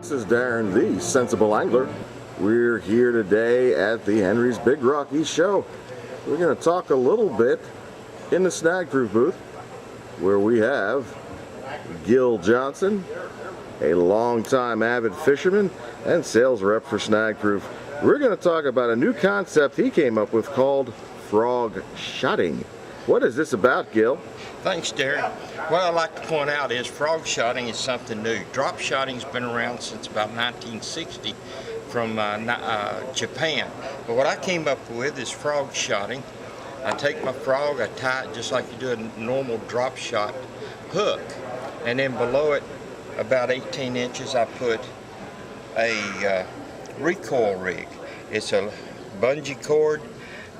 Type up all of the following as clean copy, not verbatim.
This is Darren, the Sensible Angler. We're here today at the Henry's Big Rockies show. We're going to talk a little bit in the SnagProof booth, where we have Gil Johnson, a longtime avid fisherman and sales rep for SnagProof. We're going to talk about a new concept he came up with called frog shotting. What is this about, Gil? Thanks, Darren. What I'd like to point out is frog shotting is something new. Drop shotting's been around since about 1960 from Japan. But what I came up with is frog shotting. I take my frog, I tie it just like you do a normal drop shot hook, and then below it, about 18 inches, I put a recoil rig. It's a bungee cord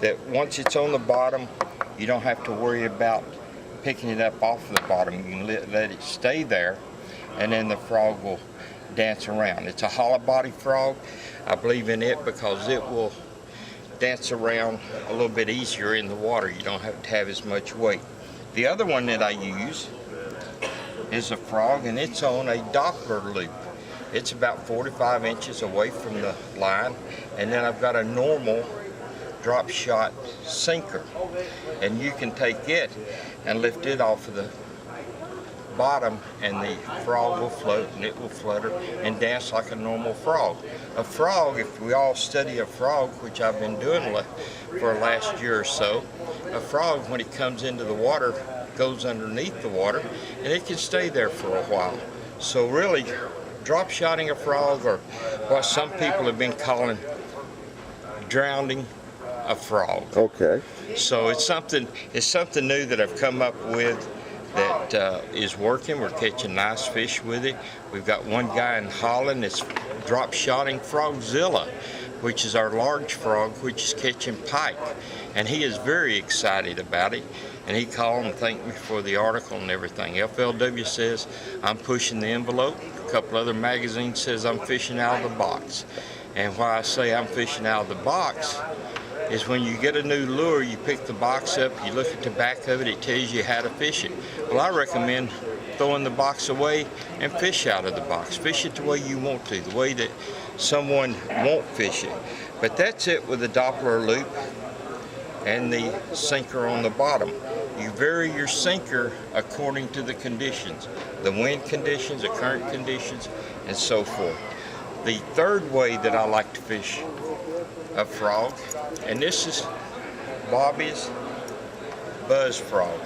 that once it's on the bottom, you don't have to worry about picking it up off the bottom. You can let it stay there, and then the frog will dance around. It's a hollow body frog. I believe in it because it will dance around a little bit easier in the water. You don't have to have as much weight. The other one that I use is a frog, and it's on a Doppler loop. It's about 45 inches away from the line, and then I've got a normal drop shot sinker, and you can take it and lift it off of the bottom, and the frog will float and it will flutter and dance like a normal frog. A frog, if we all study a frog, which I've been doing for the last year or so, a frog, when it comes into the water, goes underneath the water and it can stay there for a while. So really, drop shotting a frog, or what some people have been calling drowning a frog. Okay. So it's something new that I've come up with that is working. We're catching nice fish with it. We've got one guy in Holland that's drop shotting Frogzilla, which is our large frog, which is catching pike, and he is very excited about it. And he called and thanked me for the article and everything. FLW says I'm pushing the envelope. A couple other magazines says I'm fishing out of the box. And why I say I'm fishing out of the box is when you get a new lure, you pick the box up, you look at the back of it, it tells you how to fish it. Well, I recommend throwing the box away and fish out of the box. Fish it the way you want to, the way that someone won't fish it. But that's it with the Doppler loop and the sinker on the bottom. You vary your sinker according to the conditions, the wind conditions, the current conditions, and so forth. The third way that I like to fish a frog, and this is Bobby's Buzz Frog.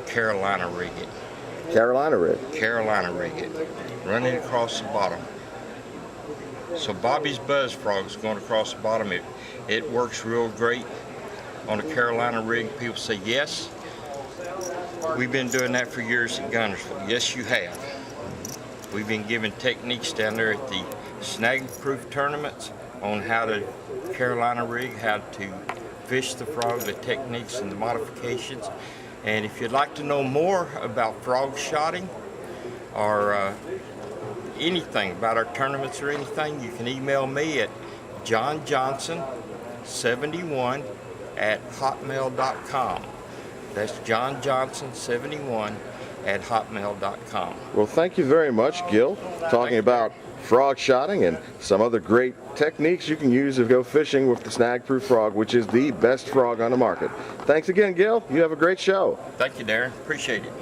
Carolina rig it. Carolina rig. Carolina rig it. Running across the bottom. So Bobby's Buzz Frog is going across the bottom. It works real great on a Carolina rig. People say, yes, we've been doing that for years at Gunnersville. Yes, you have. We've been giving techniques down there at the SnagProof tournaments on how to Carolina rig, how to fish the frog, the techniques and the modifications. And if you'd like to know more about frog shotting or anything about our tournaments or anything, you can email me at johnjohnson71@hotmail.com. That's johnjohnson71@hotmail.com. Well, thank you very much, Gil, talking about frog shotting and some other great techniques you can use to go fishing with the SnagProof frog, which is the best frog on the market. Thanks again, Gil. You have a great show. Thank you, Darren. Appreciate it.